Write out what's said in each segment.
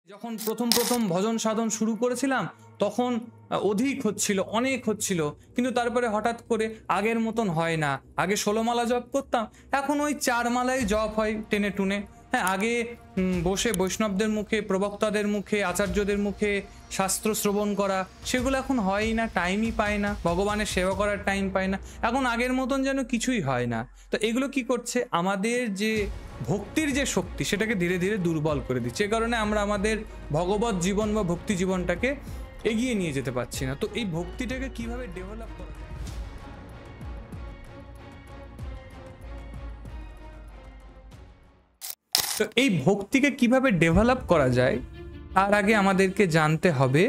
যখন প্রথম প্রথম ভজন সাধন শুরু করেছিলাম তখন অধিক হচ্ছিল, অনেক হচ্ছিল, কিন্তু তারপরে হঠাৎ করে আগের মতন হয় না। আগে 16 মালা জপ করতাম, এখন ওই 4 মালাই জপ হয় টেনে টুনে। হ্যাঁ, আগে বসে বৈষ্ণবদের মুখে, প্রবক্তাদের মুখে, আচার্যদের মুখে শাস্ত্র শ্রবণ করা, সেগুলো এখন হয়ই না, টাইমই পায় না, ভগবানের সেবা করার টাইম পায় না, এখন আগের মতন যেন কিছুই হয় না। তো এগুলো কি করছে, আমাদের যে ভক্তির যে শক্তি সেটাকে ধীরে ধীরে দুর্বল করে দিচ্ছে। এ কারণে আমরা আমাদের ভগবত জীবন বা ভক্তি জীবনটাকে এগিয়ে নিয়ে যেতে পারছি না। তো এই ভক্তিটাকে কিভাবে ডেভেলপ করা যায়? তো এই ভক্তিকে কিভাবে ডেভেলপ করা যায় তার আগে আমাদেরকে জানতে হবে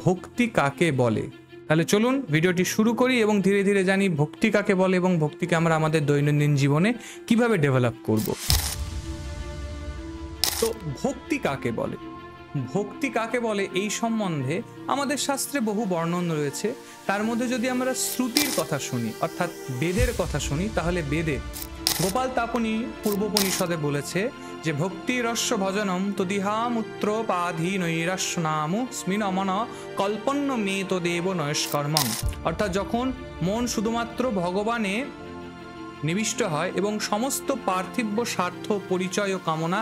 ভক্তি কাকে বলে। তাহলে চলুন ভিডিওটি শুরু করি এবং ধীরে ধীরে জানি ভক্তি কাকে বলে এবং ভক্তিকে আমরা আমাদের দৈনন্দিন জীবনে কিভাবে ডেভেলপ করব। তো ভক্তি কাকে বলে, ভক্তি কাকে বলে এই সম্বন্ধে আমাদের শাস্ত্রে বহু বর্ণন রয়েছে। তার মধ্যে যদি আমরা শ্রুতির কথা শুনি, অর্থাৎ বেদের কথা শুনি, তাহলে বেদে গোপাল তাপনী পূর্বোপনিষদে বলেছে যে ভক্তি রস্য ভজনম তদিহামূত্র পাধি নৈরাস্যনামু স্মিন অমন কল্পন্ন মেত দেব নয়স্কর্মং। অর্থাৎ যখন মন শুধুমাত্র ভগবানে নিবিষ্ট হয় এবং সমস্ত পার্থিব্য স্বার্থ পরিচয় ও কামনা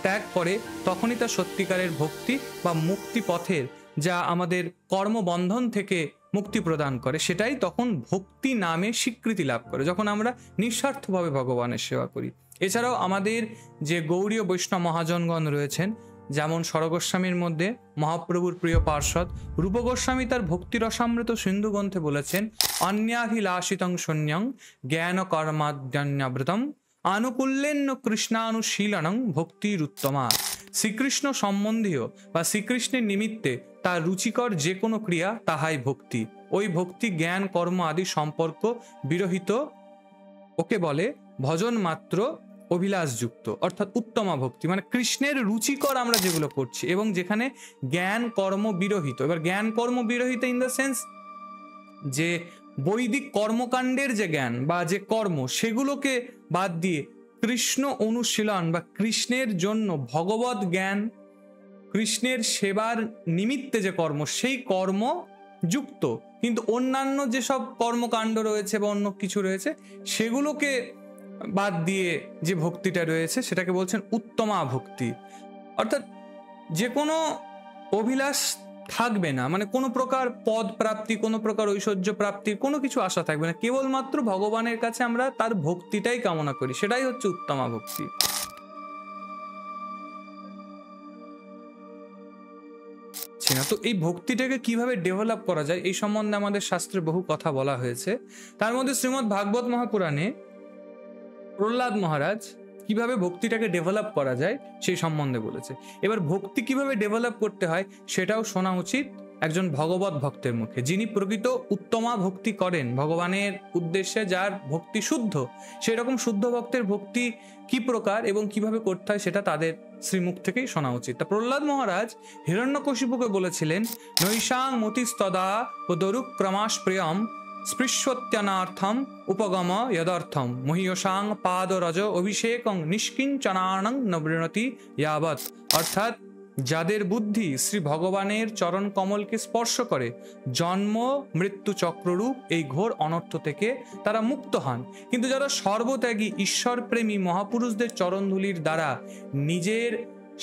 ত্যাগ করে, তখনই তা সত্যিকারের ভক্তি বা মুক্তি পথের, যা আমাদের কর্মবন্ধন থেকে মুক্তি প্রদান করে, সেটাই তখন ভক্তি নামে স্বীকৃতি লাভ করে, যখন আমরা নিঃস্বার্থভাবে ভগবানের সেবা করি। এছাড়াও আমাদের যে গৌড়ীয় বৈষ্ণব মহাজনগণ রয়েছেন, যেমন স্বরগোস্বামীর মধ্যে মহাপ্রভুর প্রিয় পার্ষদ রূপ গোস্বামী তার ভক্তি রসামৃত সিন্ধু গ্রন্থে বলেছেন, অন্যাভিলাষিতং শূন্যং জ্ঞান কর্মাদ্যন্যাবৃতম আনুকূল্যেন্য কৃষ্ণানুশীলনং ভক্তির উত্তমা। শ্রীকৃষ্ণ সম্বন্ধীয় বা শ্রীকৃষ্ণের নিমিত্তে তার রুচিকর যে কোনো ক্রিয়া তাহাই ভক্তি। ওই ভক্তি জ্ঞান কর্ম আদি সম্পর্ক বিরহিত, ওকে বলে ভজন মাত্র অভিলাষযুক্ত, অর্থাৎ উত্তমা ভক্তি। মানে কৃষ্ণের রুচিকর আমরা যেগুলো করছি এবং যেখানে জ্ঞান কর্ম বিরহিত। এবার জ্ঞান কর্ম বিরহিত ইন দ্য সেন্স যে বৈদিক কর্মকাণ্ডের যে জ্ঞান বা যে কর্ম, সেগুলোকে বাদ দিয়ে কৃষ্ণ অনুশীলন বা কৃষ্ণের জন্য ভগবত জ্ঞান, কৃষ্ণের সেবার নিমিত্তে যে কর্ম, সেই কর্ম যুক্ত, কিন্তু অন্যান্য যেসব কর্মকাণ্ড রয়েছে বা অন্য কিছু রয়েছে সেগুলোকে বাদ দিয়ে যে ভক্তিটা রয়েছে সেটাকে বলছেন উত্তমা ভক্তি। অর্থাৎ যে কোনো অভিলাষ থাকবে না, মানে কোনো প্রকার পদ প্রাপ্তি, কোনো প্রকার ঐশ্বর্য প্রাপ্তির কোনো কিছু আশা থাকবে না, কেবলমাত্র ভগবানের কাছে আমরা তার ভক্তিটাই কামনা করি, সেটাই হচ্ছে উত্তমা ভক্তি। তো এই ভক্তিটাকে কিভাবে ডেভেলপ করা যায় এই সম্বন্ধে আমাদের শাস্ত্রে বহু কথা বলা হয়েছে। তার মধ্যে শ্রীমদ্ ভাগবত মহাপুরাণে প্রহ্লাদ মহারাজ কিভাবে ভক্তিটাকে ডেভেলপ করা যায় সেই সম্বন্ধে বলেছে। এবার ভক্তি কিভাবে ডেভেলপ করতে হয় সেটাও শোনা উচিত একজন ভগবত ভক্তের মুখে, যিনি প্রকৃত উত্তমা ভক্তি করেন ভগবানের উদ্দেশ্যে, যার ভক্তি শুদ্ধ। সেই রকম শুদ্ধ ভক্তের ভক্তি কি প্রকার এবং কিভাবে করতে হয় সেটা তাদের শ্রীমুখ থেকেই শোনা উচিত। তা প্রহ্লাদ মহারাজ হিরণ্যকশিপুকে বলেছিলেন, নৈশাং মতিস্তদা ও দরুক ক্রমাশ প্রিয়ম স্পৃশ্যত্যনার্থম উপগম যদর্থম মহীয়সাং পাদরজ অভিষেকং নিষ্কিঞ্চনানং নবৃণতি যাবৎ। অর্থাৎ যাদের বুদ্ধি শ্রী ভগবানের চরণ কমলকে স্পর্শ করে, জন্ম মৃত্যু চক্ররূপ এই ঘোর অনর্থ থেকে তারা মুক্ত হন। কিন্তু যারা সর্বত্যাগী ঈশ্বরপ্রেমী মহাপুরুষদের চরণধূলির দ্বারা নিজের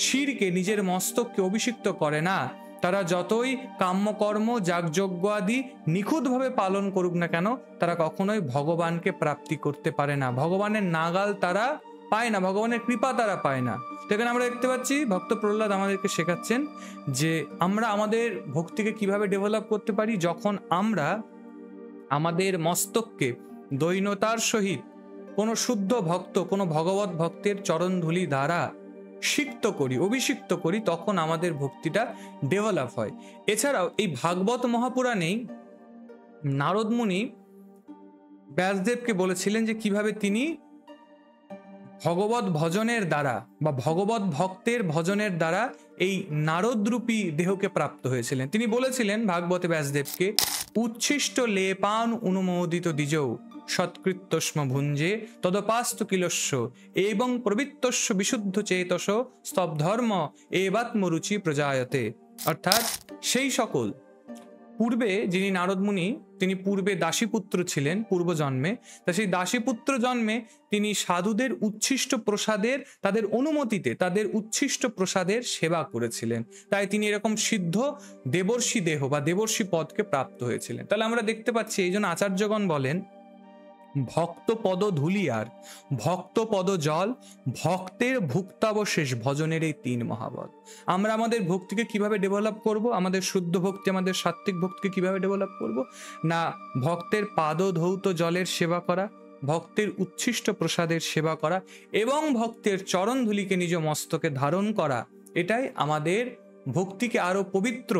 শিরকে, নিজের মস্তককে অভিষিক্ত করে না, তারা যতই কাম্যকর্ম যাগযজ্ঞ আদি নিখুঁতভাবে পালন করুক না কেন, তারা কখনোই ভগবানকে প্রাপ্তি করতে পারে না, ভগবানের নাগাল তারা পায় না, ভগবানের কৃপা তারা পায় না। এখানে আমরা দেখতে পাচ্ছি ভক্ত প্রহ্লাদ আমাদেরকে শেখাচ্ছেন যে আমরা আমাদের ভক্তিকে কিভাবে ডেভেলপ করতে পারি, যখন আমরা আমাদের মস্তককে দৈন্যতার সহিত কোনো শুদ্ধ ভক্ত, কোনো ভগবত ভক্তের চরণধূলি দ্বারা সিক্ত করি, অভিষিক্ত করি, তখন আমাদের ভক্তিটা ডেভেলপ হয়। এছাড়াও এই ভাগবত মহাপুরাণেই নারদ মুনি ব্যাসদেবকে বলেছিলেন যে কিভাবে তিনি ভগবত ভজনের দ্বারা বা ভগবত ভক্তের ভজনের দ্বারা এই নারদরূপী দেহকে প্রাপ্ত হয়েছিলেন। তিনি বলেছিলেন ভাগবতে ব্যাসদেবকে, উচ্ছিষ্ট লেপান অনুমোদিত দ্বিজৌ সৎকৃত্যস্ম ভুঞ্জে তদপাস্তু কিলস্য এবং প্রবৃত্তস্য বিশুদ্ধ চেতস স্তবধর্ম এবাত্মরুচি প্রজায়তে। অর্থাৎ সেই সকল পূর্বে যিনি নারদ মুনি, তিনি পূর্বে দাসীপুত্র ছিলেন পূর্বজন্মে, তা সেই দাসীপুত্র জন্মে তিনি সাধুদের উচ্ছিষ্ট প্রসাদের, তাদের অনুমতিতে তাদের উচ্ছিষ্ট প্রসাদের সেবা করেছিলেন, তাই তিনি এরকম সিদ্ধ দেবর্ষি দেহ বা দেবর্ষি পদকে প্রাপ্ত হয়েছিলেন। তাহলে আমরা দেখতে পাচ্ছি এই জন্য আচার্যগণ বলেন ভক্ত পদ ধুলিয়ার, ভক্ত পদ জল, ভক্তের ভুক্তাবশেষ ভজনের এই 3 মহাবল। আমরা আমাদের ভক্তিকে কিভাবে ডেভেলপ করব, আমাদের শুদ্ধ ভক্তি, আমাদের সাত্ত্বিক ভক্তিকে কিভাবে ডেভেলপ করব, না ভক্তের পাদ ধৌত জলের সেবা করা, ভক্তের উচ্ছিষ্ট প্রসাদের সেবা করা এবং ভক্তের চরণ ধুলিকে নিজ মস্তকে ধারণ করা। এটাই আমাদের ভক্তিকে আরো পবিত্র,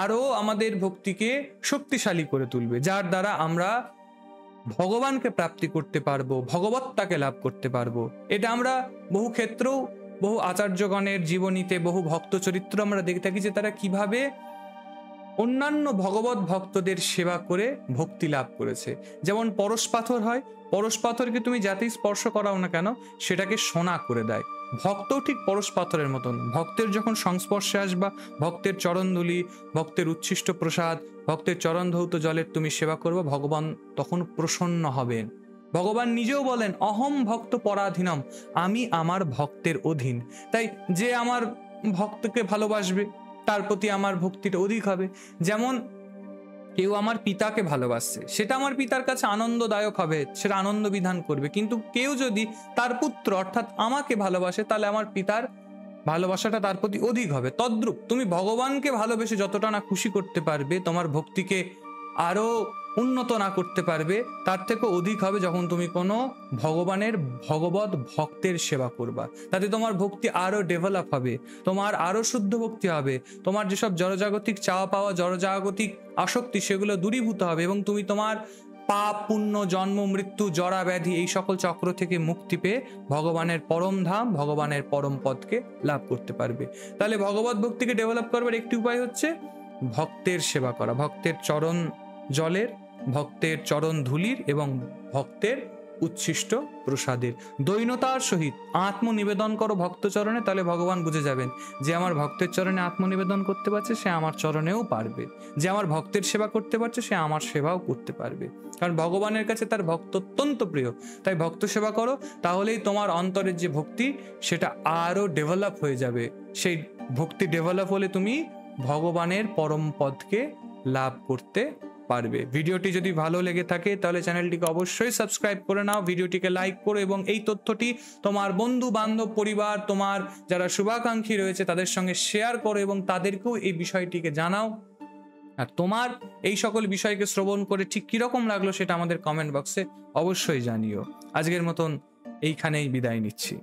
আরো আমাদের ভক্তিকে শক্তিশালী করে তুলবে, যার দ্বারা আমরা ভগবানকে প্রাপ্তি করতে পারবো, ভগবত্তাকে লাভ করতে পারবো। এটা আমরা বহু ক্ষেত্রেও, বহু আচার্যগণের জীবনীতে, বহু ভক্ত চরিত্র আমরা দেখে থাকি যে তারা কিভাবে অন্যান্য ভগবত ভক্তদের সেবা করে ভক্তি লাভ করেছে। যেমন পরশ পাথর হয়, পরশ পাথরকে তুমি যাতেই স্পর্শ করাও না কেন সেটাকে সোনা করে দেয়। ভক্তও ঠিক পরশ পাথরের মতন, ভক্তের যখন সংস্পর্শে আসবা, ভক্তের চরণধুলি, ভক্তের উচ্ছিষ্ট প্রসাদ, ভক্তের চরণ ধৌত জলের তুমি সেবা করবে, ভগবান তখন প্রসন্ন হবেন। ভগবান নিজেও বলেন অহম ভক্ত পরাধীনম, আমি আমার ভক্তের অধীন। তাই যে আমার ভক্তকে ভালোবাসবে তার প্রতি আমার ভক্তিটা অধিক হবে। যেমন কেউ আমার পিতাকে ভালোবাসছে, সেটা আমার পিতার কাছে আনন্দদায়ক হবে, সেটা আনন্দ বিধান করবে। কিন্তু কেউ যদি তার পুত্র অর্থাৎ আমাকে ভালোবাসে, তাহলে আমার পিতার ভালোবাসাটা তার প্রতি অধিক হবে। তদ্রূপ তুমি ভগবানকে ভালোবেসে যতটা না খুশি করতে পারবে, তোমার ভক্তিকে আরো উন্নত না করতে পারবে, তার থেকে অধিক হবে যখন তুমি কোনো ভগবানের ভগবত ভক্তের সেবা করবা। তাতে তোমার ভক্তি আরো ডেভেলপ হবে, তোমার আরো শুদ্ধ ভক্তি হবে, তোমার যেসব জড়জাগতিক চাওয়া পাওয়া, জড়জাগতিক আসক্তি, সেগুলো দূরীভূত হবে এবং তুমি তোমার পাপ পুণ্য, জন্ম মৃত্যু, জরা ব্যাধি এই সকল চক্র থেকে মুক্তি পেয়ে ভগবানের পরম ধাম, ভগবানের পরম পদকে লাভ করতে পারবে। তাহলে ভগবত ভক্তিকে ডেভেলপ করবার একটি উপায় হচ্ছে ভক্তের সেবা করা, ভক্তের চরণ জলের, ভক্তের চরণ ধুলির এবং ভক্তের উচ্ছিষ্ট প্রসাদের দৈনতার সহিত আত্মনিবেদন করো ভক্তচরণে। তাহলে ভগবান বুঝে যাবেন যে আমার ভক্তের চরণে আত্মনিবেদন করতে পারছে, সে আমার চরণেও পারবে। যে আমার ভক্তের সেবা করতে পারছে, সে আমার সেবাও করতে পারবে। কারণ ভগবানের কাছে তার ভক্ত অত্যন্ত প্রিয়। তাই ভক্ত সেবা করো, তাহলেই তোমার অন্তরের যে ভক্তি সেটা আরো ডেভেলপ হয়ে যাবে। সেই ভক্তি ডেভেলপ হলে তুমি ভগবানের পরম পদকে লাভ করতে পারবে। ভিডিওটি যদি ভালো লেগে থাকে তাহলে চ্যানেলটিকে অবশ্যই সাবস্ক্রাইব করে নাও, ভিডিওটিকে লাইক করো এবং এই তথ্যটি তোমার বন্ধু বান্ধব, পরিবার, তোমার যারা শুভাকাঙ্ক্ষী রয়েছে তাদের সঙ্গে শেয়ার করো এবং তাদেরকেও এই বিষয়টিকে জানাও। আর তোমার এই সকল বিষয়কে শ্রবণ করে ঠিক কিরকম লাগলো সেটা আমাদের কমেন্ট বক্সে অবশ্যই জানিও। আজকের মতন এইখানেই বিদায় নিচ্ছি।